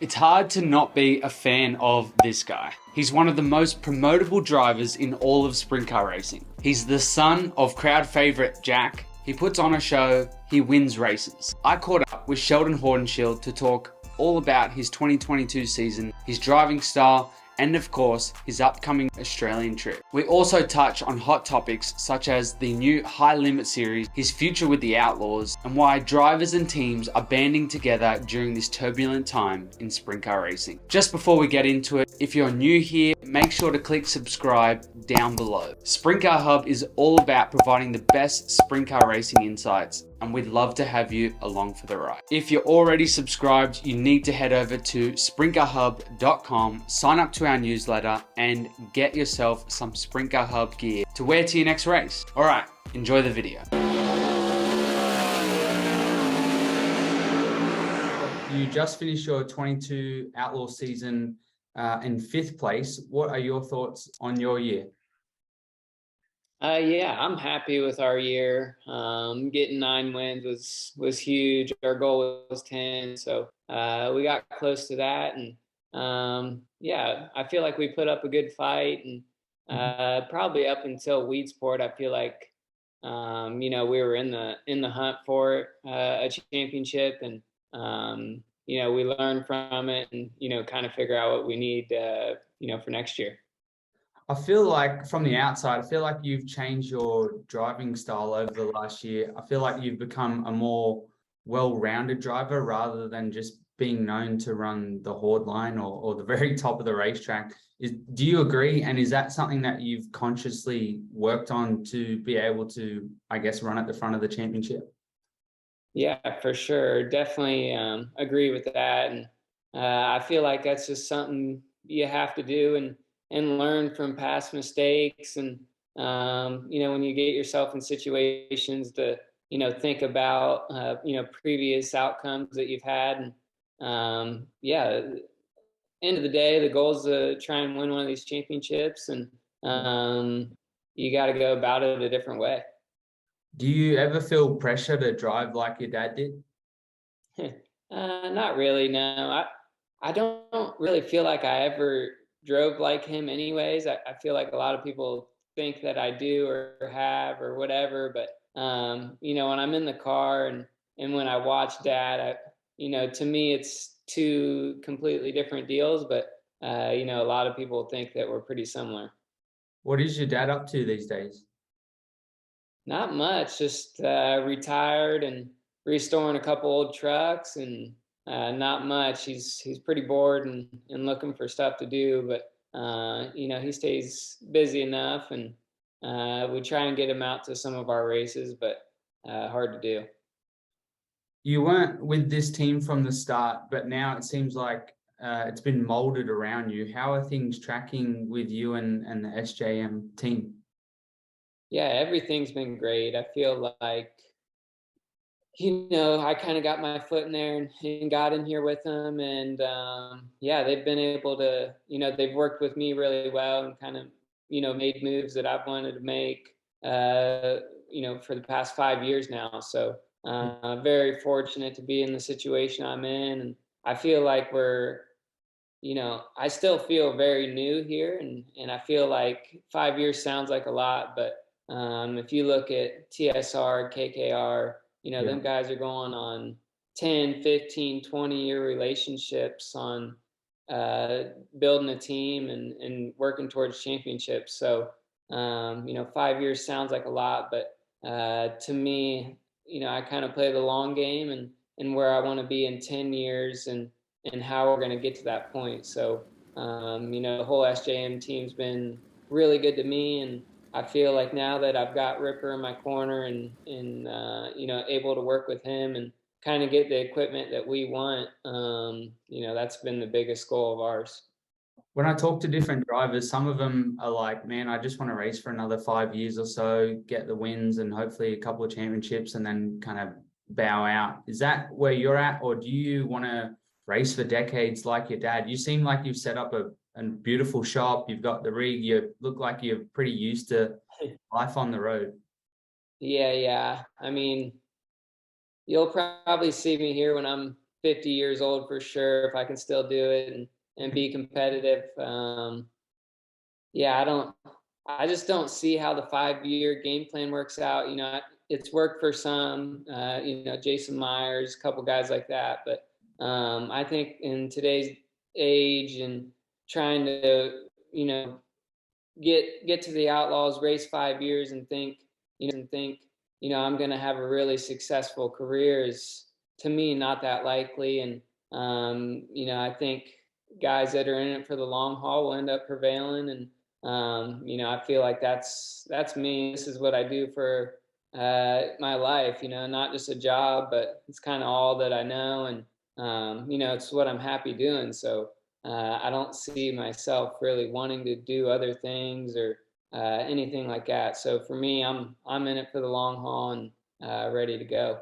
It's hard to not be a fan of this guy. He's one of the most promotable drivers in all of sprint car racing. He's the son of crowd favourite Jac. He puts on a show, he wins races. I caught up with Sheldon Haudenschild to talk all about his 2022 season, his driving style, and of course, his upcoming Australian trip. We also touch on hot topics such as the new High Limit series, his future with the Outlaws, and why drivers and teams are banding together during this turbulent time in sprint car racing. Just before we get into it, if you're new here, make sure to click subscribe down below. Sprint Car Hub is all about providing the best sprint car racing insights, and we'd love to have you along for the ride. If you're already subscribed, you need to head over to sprintcarhub.com, sign up to our newsletter, and get yourself some Sprint Car Hub gear to wear to your next race. All right, enjoy the video. You just finished your 22 Outlaw season in 5th place. What are your thoughts on your year? Yeah, I'm happy with our year. Getting 9 wins was huge. Our goal was 10, so we got close to that. And yeah, I feel like we put up a good fight. And probably up until Weedsport, I feel like we were in the hunt for a championship, and we learned from it, and kind of figure out what we need for next year. I feel like from the outside, I feel like you've changed your driving style over the last year. I feel like you've become a more well-rounded driver rather than just being known to run the horde line or the very top of the racetrack. Do you agree? And is that something that you've consciously worked on to be able to, I guess, run at the front of the championship? Yeah, for sure. Definitely agree with that. And I feel like that's just something you have to do and learn from past mistakes. And, when you get yourself in situations to, think about, previous outcomes that you've had. And yeah, end of the day, the goal is to try and win one of these championships. And you got to go about it a different way. Do you ever feel pressure to drive like your dad did? Not really, no. I don't really feel like I ever drove like him anyways. I feel like a lot of people think that I do or have or whatever, but when I'm in the car and when I watch Dad, to me it's two completely different deals, but a lot of people think that we're pretty similar. What is your dad up to these days? Not much, just retired and restoring a couple old trucks, and not much. He's pretty bored and looking for stuff to do, but he stays busy enough, and we try and get him out to some of our races, but hard to do. You weren't with this team from the start, but now it seems like it's been molded around you. How are things tracking with you and the SJM team? Yeah, everything's been great. I feel like, I kind of got my foot in there and got in here with them. And yeah, they've been able to, they've worked with me really well and kind of, made moves that I've wanted to make, for the past 5 years now. So very fortunate to be in the situation I'm in. And I feel like I still feel very new here. And I feel like 5 years sounds like a lot, but if you look at TSR, KKR, them guys are going on 10, 15, 20-year relationships on building a team and working towards championships. So, 5 years sounds like a lot, but to me, I kind of play the long game and where I want to be in 10 years and how we're going to get to that point. So, the whole SJM team's been really good to me, and I feel like now that I've got Ripper in my corner and able to work with him and kind of get the equipment that we want, that's been the biggest goal of ours. When I talk to different drivers, some of them are like, man, I just want to race for another 5 years or so, get the wins and hopefully a couple of championships and then kind of bow out. Is that where you're at? Or do you want to race for decades like your dad? You seem like you've set up a beautiful shop. You've got the rig. You look like you're pretty used to life on the road. Yeah. I mean, you'll probably see me here when I'm 50 years old for sure if I can still do it and be competitive. Yeah, I just don't see how the 5-year game plan works out. It's worked for some, Jason Myers, a couple guys like that. But I think in today's age and trying to, get to the Outlaws, race 5 years and think, I'm going to have a really successful career is to me not that likely. And, I think guys that are in it for the long haul will end up prevailing. And, I feel like that's me. This is what I do for my life, not just a job, but it's kind of all that I know. And, it's what I'm happy doing. So, I don't see myself really wanting to do other things or anything like that. So for me, I'm in it for the long haul and ready to go.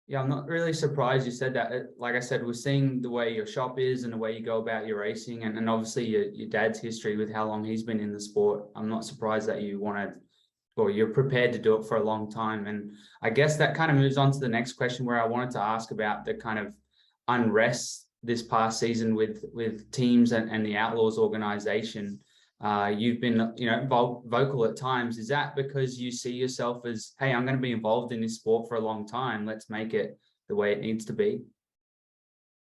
Yeah, I'm not really surprised you said that. Like I said, we're seeing the way your shop is and the way you go about your racing, and obviously your dad's history with how long he's been in the sport. I'm not surprised that you want to, or you're prepared to do it for a long time. And I guess that kind of moves on to the next question, where I wanted to ask about the kind of unrest this past season with teams and the Outlaws organization. You've been, vocal at times. Is that because you see yourself as, hey, I'm going to be involved in this sport for a long time. Let's make it the way it needs to be?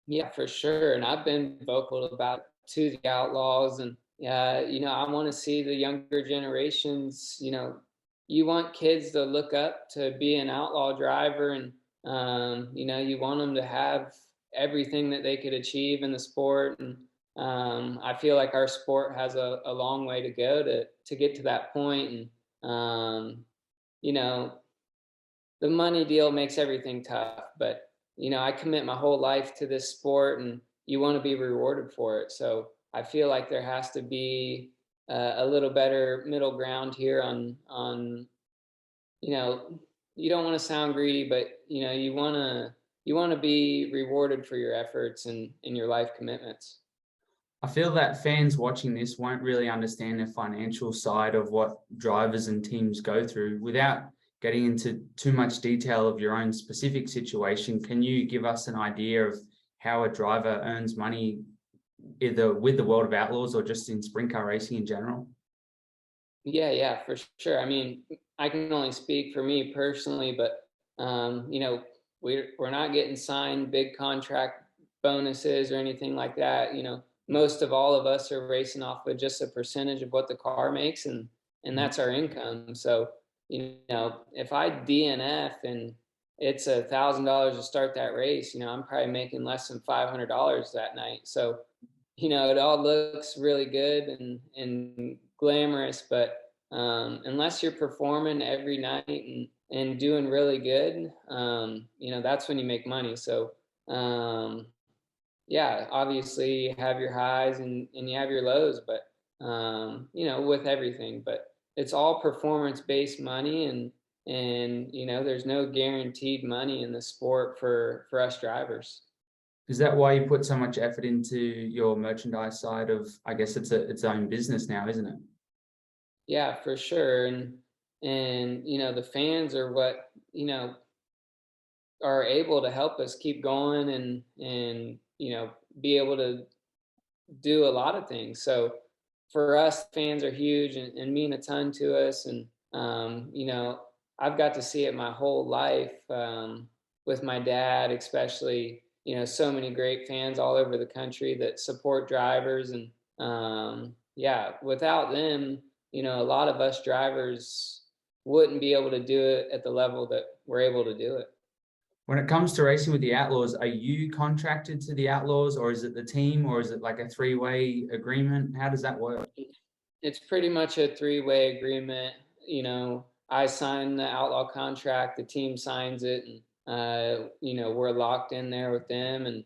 Yeah, for sure. And I've been vocal about it to the Outlaws. And, I want to see the younger generations, you want kids to look up to be an outlaw driver. And, you want them to have everything that they could achieve in the sport. And I feel like our sport has a long way to go to get to that point. And, the money deal makes everything tough, but, I commit my whole life to this sport and you want to be rewarded for it. So I feel like there has to be a little better middle ground here on, you don't want to sound greedy, but, you want to be rewarded for your efforts and your life commitments. I feel that fans watching this won't really understand the financial side of what drivers and teams go through. Without getting into too much detail of your own specific situation, can you give us an idea of how a driver earns money either with the World of Outlaws or just in sprint car racing in general? Yeah, for sure. I mean, I can only speak for me personally, but we're not getting signed big contract bonuses or anything like that. Most of all of us are racing off with just a percentage of what the car makes, and that's our income. So, if I DNF and it's $1,000 to start that race, I'm probably making less than $500 that night. So, it all looks really good and glamorous, but unless you're performing every night and doing really good, that's when you make money. So, yeah, obviously you have your highs and you have your lows, but, with everything, but it's all performance-based money and, there's no guaranteed money in the sport for us drivers. Is that why you put so much effort into your merchandise side of, I guess it's its own business now, isn't it? Yeah, for sure. And the fans are what, are able to help us keep going and, be able to do a lot of things. So for us, fans are huge and mean a ton to us. And, I've got to see it my whole life with my dad, especially, so many great fans all over the country that support drivers. And yeah, without them, a lot of us drivers wouldn't be able to do it at the level that we're able to do it. When it comes to racing with the Outlaws, are you contracted to the Outlaws, or is it the team, or is it like a three-way agreement? How does that work? It's pretty much a three-way agreement. I sign the Outlaw contract, the team signs it, and we're locked in there with them, and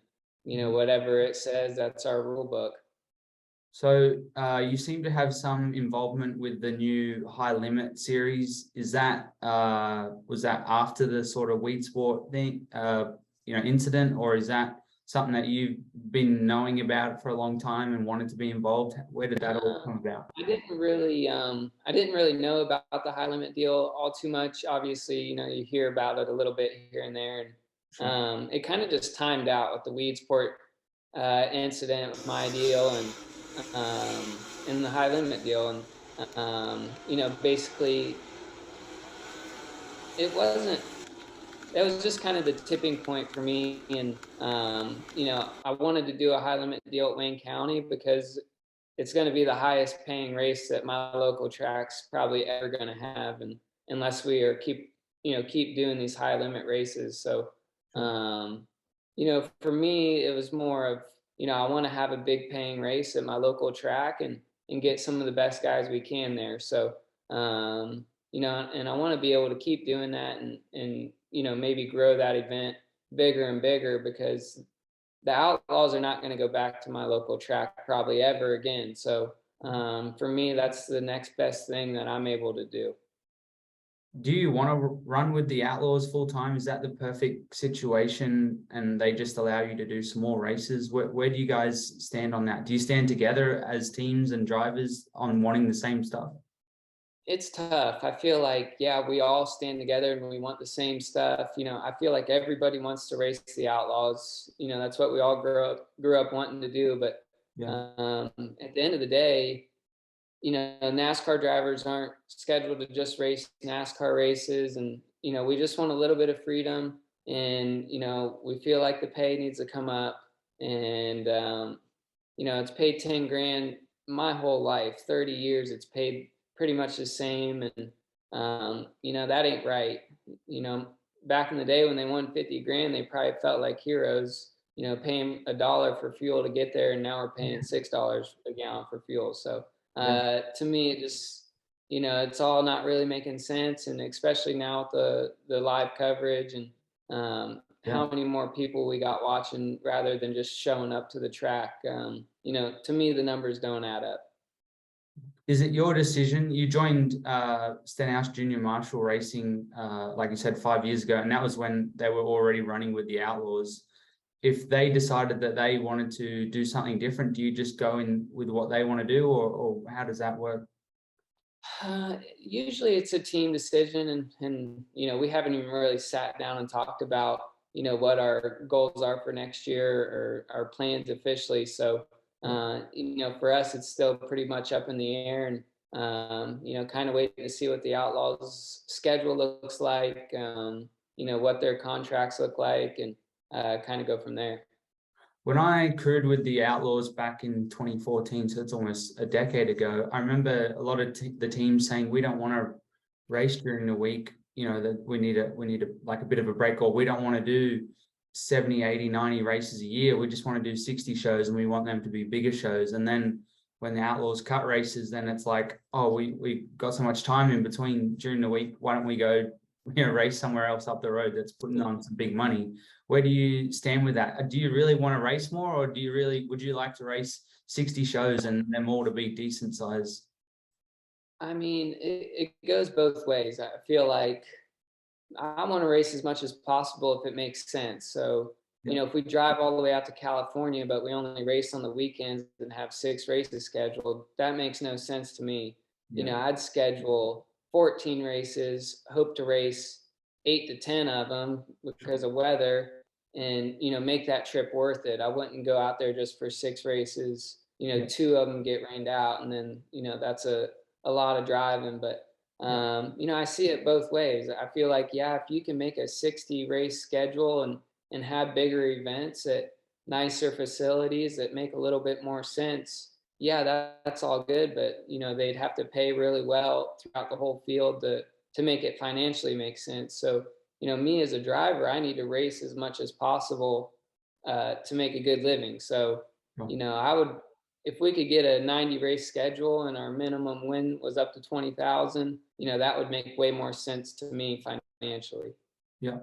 whatever it says, that's our rule book. So you seem to have some involvement with the new High Limit series. Is that was that after the sort of weed sport thing, incident, or is that something that you've been knowing about for a long time and wanted to be involved? Where did that all come about? I didn't really know about the High Limit deal all too much. Obviously, you hear about it a little bit here and there, and It kind of just timed out with the Weedsport incident with my deal and the high limit deal. And, basically it wasn't, that was just kind of the tipping point for me. And, I wanted to do a high limit deal at Wayne County because it's going to be the highest paying race that my local track's probably ever going to have. And unless we are keep doing these high limit races. So, for me, it was more of, I want to have a big paying race at my local track and get some of the best guys we can there. So, and I want to be able to keep doing that and maybe grow that event bigger and bigger, because the Outlaws are not going to go back to my local track probably ever again. So for me, that's the next best thing that I'm able to do. Do you want to run with the Outlaws full time? Is that the perfect situation and they just allow you to do some more races? Where do you guys stand on that? Do you stand together as teams and drivers on wanting the same stuff? It's tough. I feel like, yeah, we all stand together and we want the same stuff. I feel like everybody wants to race the Outlaws. That's what we all grew up wanting to do. But at the end of the day, NASCAR drivers aren't scheduled to just race NASCAR races. And, we just want a little bit of freedom. And, we feel like the pay needs to come up. And, it's paid 10 grand my whole life, 30 years, it's paid pretty much the same. And, that ain't right. Back in the day when they won 50 grand, they probably felt like heroes, paying $1 for fuel to get there. And now we're paying $6 a gallon for fuel. So, to me, it just, it's all not really making sense. And especially now with the live coverage and how many more people we got watching rather than just showing up to the track. To me, the numbers don't add up. Is it your decision? You joined Stenhouse Junior Marshall Racing, like you said, 5 years ago, and that was when they were already running with the Outlaws. If they decided that they wanted to do something different, do you just go in with what they want to do, or how does that work? Usually it's a team decision, and we haven't even really sat down and talked about what our goals are for next year or our plans officially. So for us, it's still pretty much up in the air, and kind of waiting to see what the Outlaws schedule looks like, what their contracts look like, and kind of go from there. When I crewed with the Outlaws back in 2014, so it's almost a decade ago, I remember a lot of the teams saying, we don't want to race during the week, that we need like a bit of a break, or we don't want to do 70, 80, 90 races a year. We just want to do 60 shows and we want them to be bigger shows. And then when the Outlaws cut races, then it's like, oh, we got so much time in between during the week. Why don't we go, race somewhere else up the road that's putting on some big money? Where do you stand with that? Do you really want to race more, or would you like to race 60 shows and them all to be decent size? I mean, it goes both ways. I feel like I want to race as much as possible if it makes sense. So, if we drive all the way out to California, but we only race on the weekends and have 6 races scheduled, that makes no sense to me. I'd schedule 14 races, hope to race 8 to 10 of them because of weather, and, make that trip worth it. I wouldn't go out there just for 6 races, 2 of them get rained out, and then, that's a lot of driving. But I see it both ways. I feel like, if you can make a 60 race schedule and have bigger events at nicer facilities that make a little bit more sense, that's all good. But, they'd have to pay really well throughout the whole field to make it financially make sense. So, me as a driver, I need to race as much as possible to make a good living. So, I would, if we could get a 90 race schedule and our minimum win was up to 20,000, that would make way more sense to me financially. Yeah.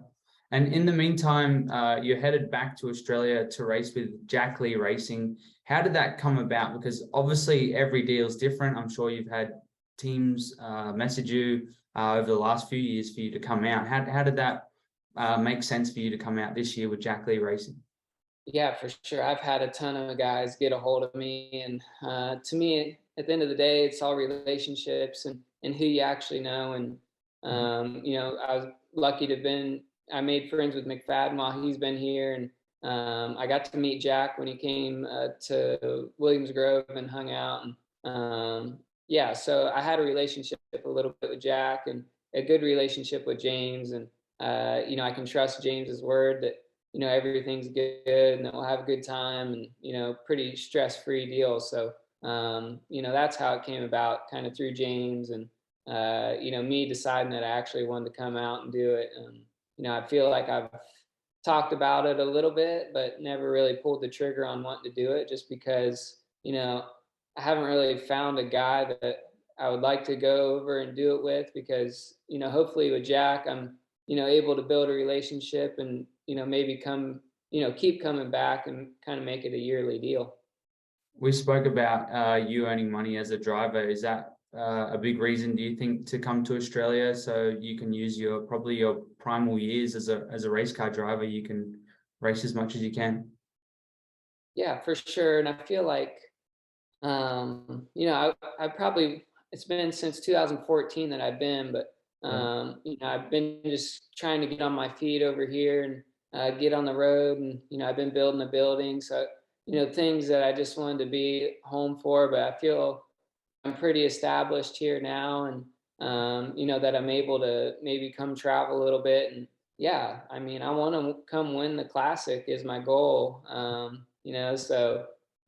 And in the meantime, you're headed back to Australia to race with Jac Lee Racing. How did that come about? Because obviously every deal is different. I'm sure you've had teams message you over the last few years for you to come out. How did that make sense for you to come out this year with Jac Lee Racing? Yeah, for sure. I've had a ton of guys get a hold of me, and to me, at the end of the day, it's all relationships and who you actually know. And I was lucky to have been I made friends with McFadden while he's been here, and I got to meet Jack when he came to Williams Grove and hung out. And yeah, so I had a relationship a little bit with Jack and a good relationship with James. And, I can trust James's word that, everything's good and that we'll have a good time and, pretty stress-free deal. So, that's how it came about, kind of through James and, me deciding that I actually wanted to come out and do it. I feel like I've talked about it a little bit, but never really pulled the trigger on wanting to do it just because, I haven't really found a guy that I would like to go over and do it with because, hopefully with Jack, I'm, able to build a relationship and, maybe keep coming back and kind of make it a yearly deal. We spoke about you earning money as a driver. Is that a big reason, do you think, to come to Australia so you can use probably your primal years as a race car driver? You can race as much as you can. Yeah, for sure. And I feel like, I probably, it's been since 2014 that I've been, but, I've been just trying to get on my feet over here and get on the road. And, I've been building a building. So, things that I just wanted to be home for, but I feel I'm pretty established here now. And, that I'm able to maybe come travel a little bit. And yeah, I mean, I want to come win the classic is my goal. So,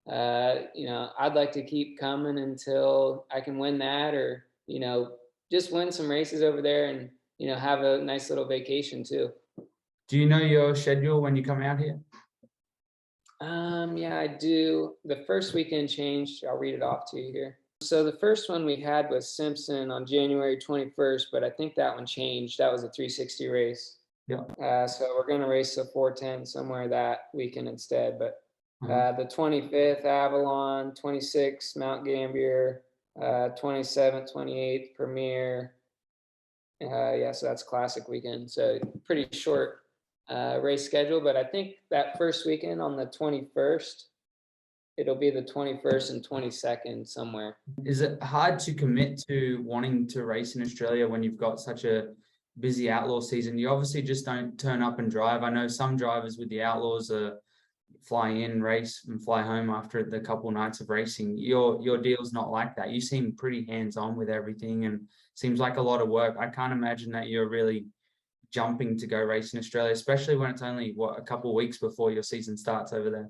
I'd like to keep coming until I can win that or, just win some races over there and, have a nice little vacation too. Do you know your schedule when you come out here? Yeah, I do. The first weekend changed. I'll read it off to you here. So the first one we had was Simpson on January 21st, but I think that one changed. That was a 360 race. Yeah. So we're going to race a 410 somewhere that weekend instead. But the 25th, Avalon, 26th, Mount Gambier, 27th, 28th, Premier. Yeah, so that's classic weekend. So pretty short race schedule. But I think that first weekend on the 21st, it'll be the 21st and 22nd somewhere. Is it hard to commit to wanting to race in Australia when you've got such a busy outlaw season? You obviously just don't turn up and drive. I know some drivers with the Outlaws are fly in, race, and fly home after the couple nights of racing. Your deal's not like that. You seem pretty hands-on with everything and seems like a lot of work. I can't imagine that you're really jumping to go race in Australia, especially when it's only, a couple of weeks before your season starts over there.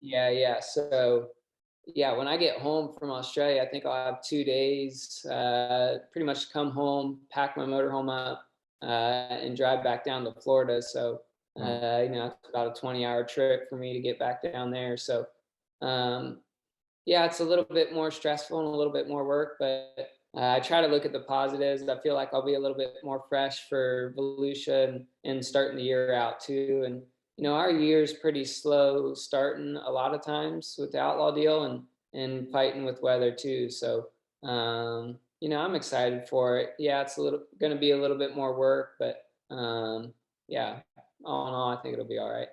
Yeah. So, yeah, when I get home from Australia, I think I'll have 2 days, pretty much come home, pack my motorhome up, and drive back down to Florida. So, it's about a 20-hour trip for me to get back down there. So, yeah, it's a little bit more stressful and a little bit more work, but I try to look at the positives. I feel like I'll be a little bit more fresh for Volusia and starting the year out too. And, our year's pretty slow starting a lot of times with the Outlaw deal and fighting with weather too. So, I'm excited for it. Yeah, it's going to be a little bit more work, but yeah, all in all, I think it'll be all right.